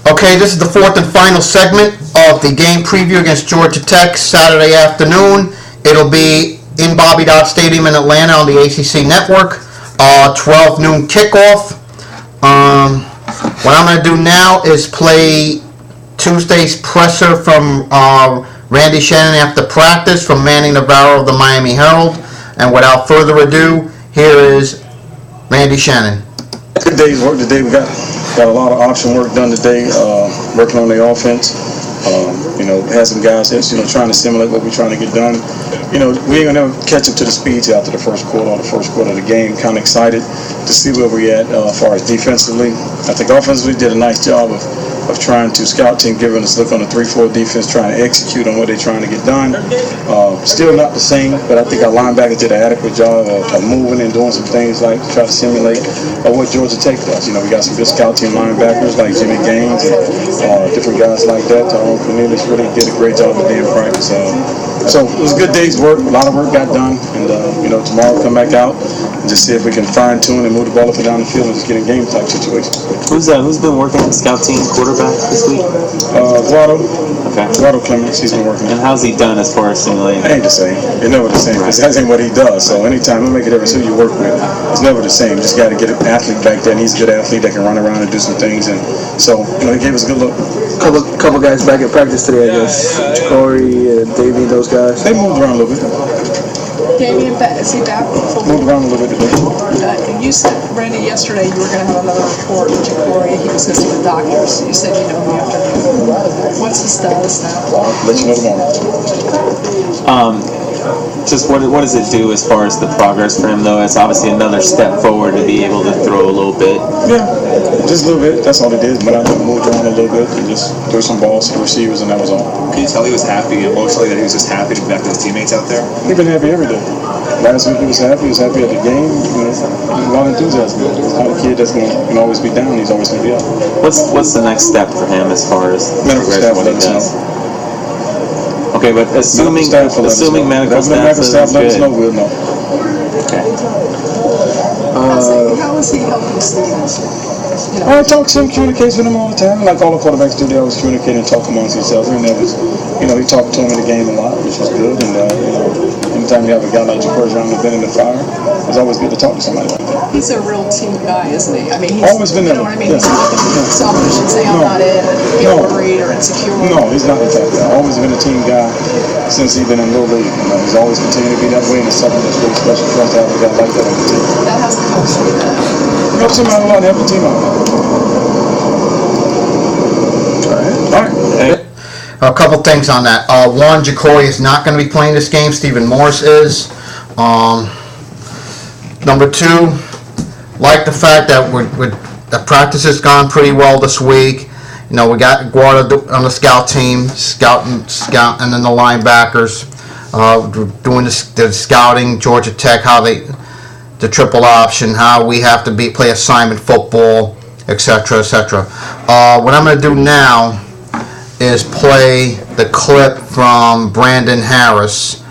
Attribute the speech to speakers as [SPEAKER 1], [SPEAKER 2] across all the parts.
[SPEAKER 1] Okay, this is the fourth and final segment of the game preview against Georgia Tech Saturday afternoon. It'll be in Bobby Dodd Stadium in Atlanta on the ACC network. 12 noon kickoff. What I'm going to do now is play Tuesday's presser from Randy Shannon after practice from Manny Navarro of the Miami Herald. And without further ado, here is Randy Shannon.
[SPEAKER 2] Good day's work today. We got a lot of option work done today, working on the offense. Had some guys that's, trying to simulate what we're trying to get done. We ain't gonna never catch up to the speeds after the first quarter or the first quarter of the game. Kind of excited to see where we're at as far as defensively. I think offensively did a nice job of trying to scout team, giving us a look on the 3-4 defense, trying to execute on what they're trying to get done. Still not the same, but I think our linebackers did an adequate job of moving and doing some things like to try to simulate what Georgia Tech does. We got some good scout team linebackers like Jimmy Gaines and different guys like that. Tyrone Cornelius really did a great job today in practice. So it was a good day's work. A lot of work got done, and tomorrow we'll come back out and just see if we can fine tune and move the ball up and down the field and just get in game type situations.
[SPEAKER 3] Who's been working on the scout team quarterback this week?
[SPEAKER 2] Guado.
[SPEAKER 3] Okay.
[SPEAKER 2] Guado Clements, he's been working.
[SPEAKER 3] And how's he done as far as simulating?
[SPEAKER 2] It ain't the same. It's never the same. Right. That ain't what he does. So anytime we make a difference who you work with, it's never the same. You just got to get an athlete back there, and he's a good athlete that can run around and do some things. And so he gave us a good look.
[SPEAKER 4] Couple guys back at practice today, I guess. Corey and Davey, those guys.
[SPEAKER 2] They moved around a little bit.
[SPEAKER 5] Damien, is he back?
[SPEAKER 2] Moved around a little bit today.
[SPEAKER 5] You said, Randy, yesterday you were going to have another report with Corey. He was going to see the doctors. You said you know him after. What's the status now?
[SPEAKER 2] I'll let you know tomorrow.
[SPEAKER 3] Just what does it do as far as the progress for him, though? It's obviously another step forward to be able to throw a little bit.
[SPEAKER 2] Yeah, just a little bit. That's all it did. But I moved around a little bit and just threw some balls to receivers, and that was all.
[SPEAKER 6] Can you tell he was happy emotionally, that he was just happy to be back with his teammates out there?
[SPEAKER 2] He's been happy every day. Last week he was happy. He was happy at the game. There's a lot of enthusiasm. He's not a kid that's going to always be down. He's always going to be up.
[SPEAKER 3] What's the next step for him as far as
[SPEAKER 2] medical staff
[SPEAKER 3] what he does? Okay, but assuming medical staff
[SPEAKER 2] let us know, we'll know.
[SPEAKER 3] Okay.
[SPEAKER 5] How is he helping students?
[SPEAKER 2] I talk to him, communicates with him all the time. Like all the quarterbacks do, they always communicate and talk amongst each other. And that was, he talked to him in the game a lot, which was good. And anytime you have a guy like Ja'Cory Brown who's been in the fire, it's always good to talk to somebody like that.
[SPEAKER 5] He's a real team guy, isn't he? I mean, he's
[SPEAKER 2] always been there.
[SPEAKER 5] You know what I mean?
[SPEAKER 2] Yes.
[SPEAKER 5] He's not going to be selfish and say, I'm not in, and get worried or insecure.
[SPEAKER 2] No, he's not the type guy. Always been a team guy since he's been in Little League. He's always continued to be that way, and it's something that's really special for us to have a guy like that on the team.
[SPEAKER 5] That has to help you.
[SPEAKER 2] It helps him out a lot and help the team out. All right.
[SPEAKER 1] A couple things on that. One, Ja'Cory is not going to be playing this game. Stephen Morris is. Number two, like the fact that the practice has gone pretty well this week. We got Guarda on the scout team, scout, and then the linebackers doing the scouting. Georgia Tech, the triple option, how we have to play assignment football, etc., etc. What I'm going to do now is play the clip from Brandon Harris,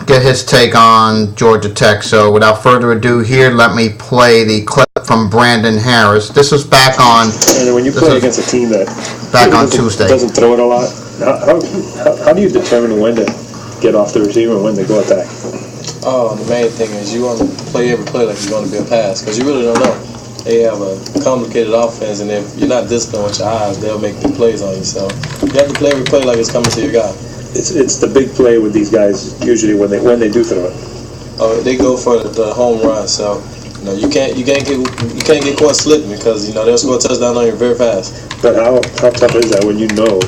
[SPEAKER 1] get his take on Georgia Tech. So without further ado, here, let me play the clip from Brandon Harris. This was back on...
[SPEAKER 7] And when you play against a team that
[SPEAKER 1] Tuesday
[SPEAKER 7] doesn't throw it a lot, how do you determine when to get off the receiver and when to go attack?
[SPEAKER 8] The main thing is you want to play every play like you're going to be a pass, because you really don't know. They have a complicated offense, and if you're not disciplined with your eyes, they'll make the plays on you. So you have to play every play like it's coming to your guy.
[SPEAKER 7] It's the big play with these guys usually when they do throw it.
[SPEAKER 8] Oh, they go for the home run. So you can't get caught slipping, because they'll score a touchdown on you very fast.
[SPEAKER 7] But how tough is that when you know,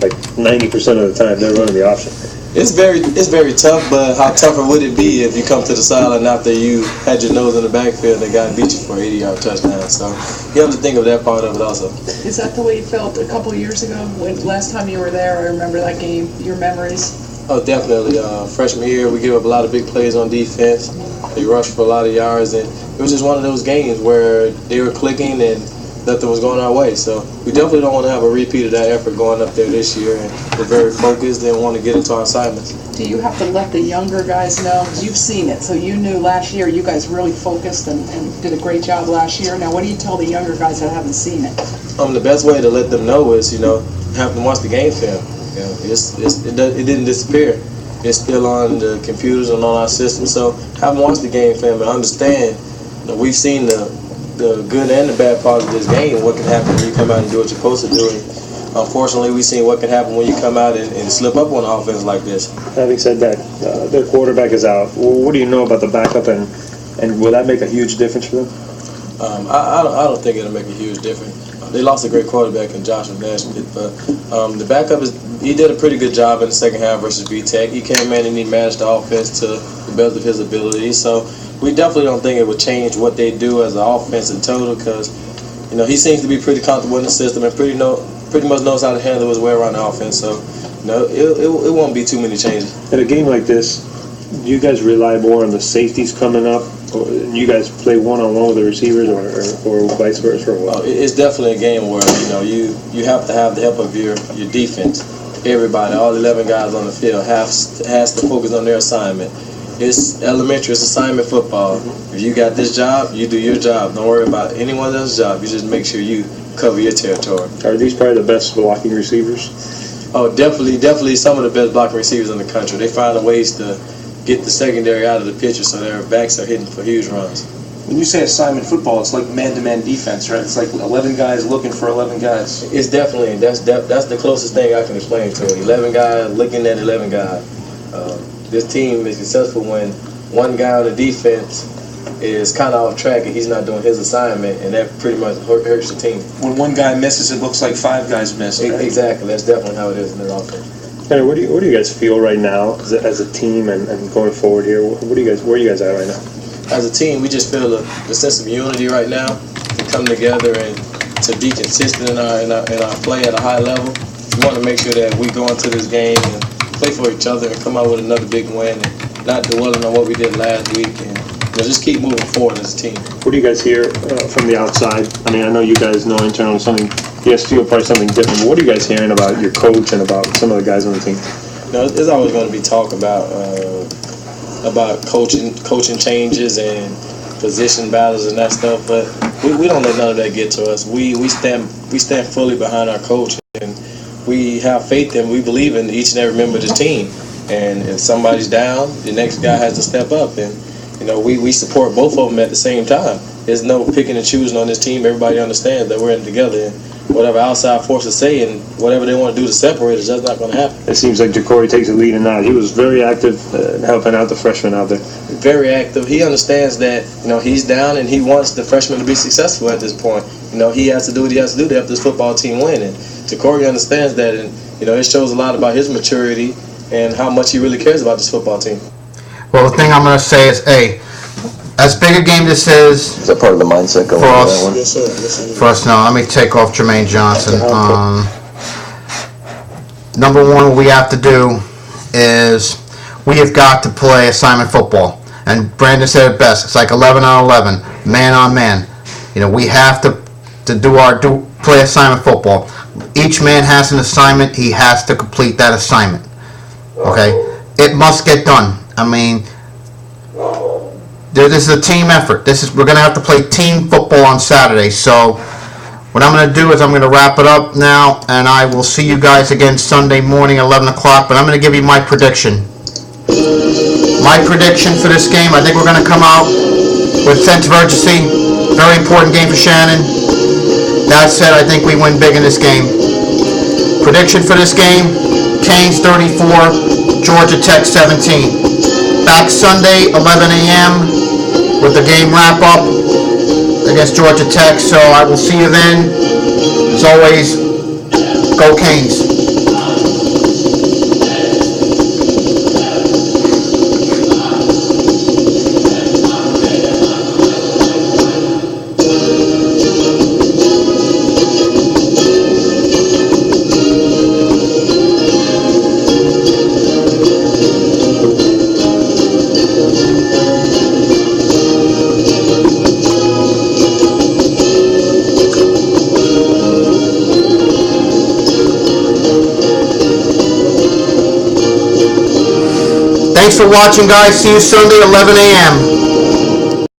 [SPEAKER 7] like 90% of the time they're running the option?
[SPEAKER 8] It's very tough, but how tougher would it be if you come to the sideline after you had your nose in the backfield and the guy beat you for an 80-yard touchdown? So you have to think of that part of it also.
[SPEAKER 5] Is that the way you felt a couple of years ago, when last time you were there? I remember that game, your memories.
[SPEAKER 8] Oh, definitely. Freshman year, we gave up a lot of big plays on defense. They rushed for a lot of yards, and it was just one of those games where they were clicking, and nothing was going our way. So we definitely don't want to have a repeat of that effort going up there this year, and we're very focused and want to get into our assignments.
[SPEAKER 5] Do you have to let the younger guys know? 'Cause you've seen it, so you knew last year you guys really focused and did a great job last year. Now, what do you tell the younger guys that haven't seen it?
[SPEAKER 8] The best way to let them know is, have them watch the game film. It didn't disappear. It's still on the computers and on our system. So have them watch the game film and understand that we've seen the good and the bad part of this game and what can happen when you come out and do what you're supposed to do. And unfortunately, we've seen what can happen when you come out and slip up on offense like this.
[SPEAKER 7] Having said that, their quarterback is out. What do you know about the backup, and will that make a huge difference for them?
[SPEAKER 8] I don't think it'll make a huge difference. They lost a great quarterback in Joshua Naismith, but the backup he did a pretty good job in the second half versus B-Tech. He came in and he managed the offense to the best of his ability. So we definitely don't think it would change what they do as an offense in total, because he seems to be pretty comfortable in the system and pretty much knows how to handle his way around the offense. So it won't be too many changes.
[SPEAKER 7] In a game like this, do you guys rely more on the safeties coming up, or you guys play one-on-one with the receivers, or vice versa? Or what?
[SPEAKER 8] It's definitely a game where you have to have the help of your defense. Everybody, all 11 guys on the field has to focus on their assignment. It's elementary, it's assignment football. If you got this job, you do your job. Don't worry about anyone else's job. You just make sure you cover your territory.
[SPEAKER 7] Are these probably the best blocking receivers?
[SPEAKER 8] Oh, definitely some of the best blocking receivers in the country. They find ways to get the secondary out of the picture so their backs are hitting for huge runs.
[SPEAKER 9] When you say assignment football, it's like man-to-man defense, right? It's like 11 guys looking for 11 guys.
[SPEAKER 8] It's definitely, that's the closest thing I can explain to it. 11 guys looking at 11 guys. This team is successful when one guy on the defense is kind of off track and he's not doing his assignment, and that pretty much hurts the team.
[SPEAKER 9] When one guy misses, it looks like 5 guys miss. Right?
[SPEAKER 8] Exactly, that's definitely how it is in the offense.
[SPEAKER 7] Hey, what do you guys feel right now as a team and going forward here? Where are you guys at right now?
[SPEAKER 8] As a team, we just feel the sense of unity right now, to come together and to be consistent in our play at a high level. We want to make sure that we go into this game and play for each other and come out with another big win, and not dwelling on what we did last week, and just keep moving forward as a team.
[SPEAKER 7] What do you guys hear from the outside? I mean, I know you guys know internally something. You guys feel probably something different. But what are you guys hearing about your coach and about some of the guys on the team?
[SPEAKER 8] There's always going to be talk about coaching changes and position battles and that stuff, but we don't let none of that get to us. We stand fully behind our coach, and we have faith in, we believe in each and every member of the team. And if somebody's down, the next guy has to step up, and we support both of them at the same time. There's no picking and choosing on this team. Everybody understands that we're in together, and whatever outside forces say and whatever they want to do to separate us, that's not going to happen.
[SPEAKER 7] It seems like Jacory takes the lead in that. He was very active helping out the freshmen out there.
[SPEAKER 8] Very active. He understands that he's down, and he wants the freshmen to be successful at this point. He has to do what he has to do to help this football team win. And Jacory understands that, and it shows a lot about his maturity and how much he really cares about this football team.
[SPEAKER 1] Well, the thing I'm going to say is, as big a game this is
[SPEAKER 10] that part of the mindset going
[SPEAKER 1] for
[SPEAKER 10] on
[SPEAKER 1] us,
[SPEAKER 10] that one?
[SPEAKER 8] Yes, sir.
[SPEAKER 1] for us now, let me take off Jermaine Johnson. Number one, what we have to do is we have got to play assignment football. And Brandon said it best. It's like 11 on 11, man on man. We have to play assignment football. Each man has an assignment. He has to complete that assignment. Okay? It must get done. I mean, this is a team effort. We're going to have to play team football on Saturday. So what I'm going to do is I'm going to wrap it up now, and I will see you guys again Sunday morning at 11 o'clock. But I'm going to give you my prediction. My prediction for this game, I think we're going to come out with sense of urgency. Very important game for Shannon. That said, I think we win big in this game. Prediction for this game, Canes 34, Georgia Tech 17. Back Sunday, 11 a.m. with the game wrap-up against Georgia Tech. So I will see you then. As always, go Canes. for watching, guys. See you Sunday, 11 a.m.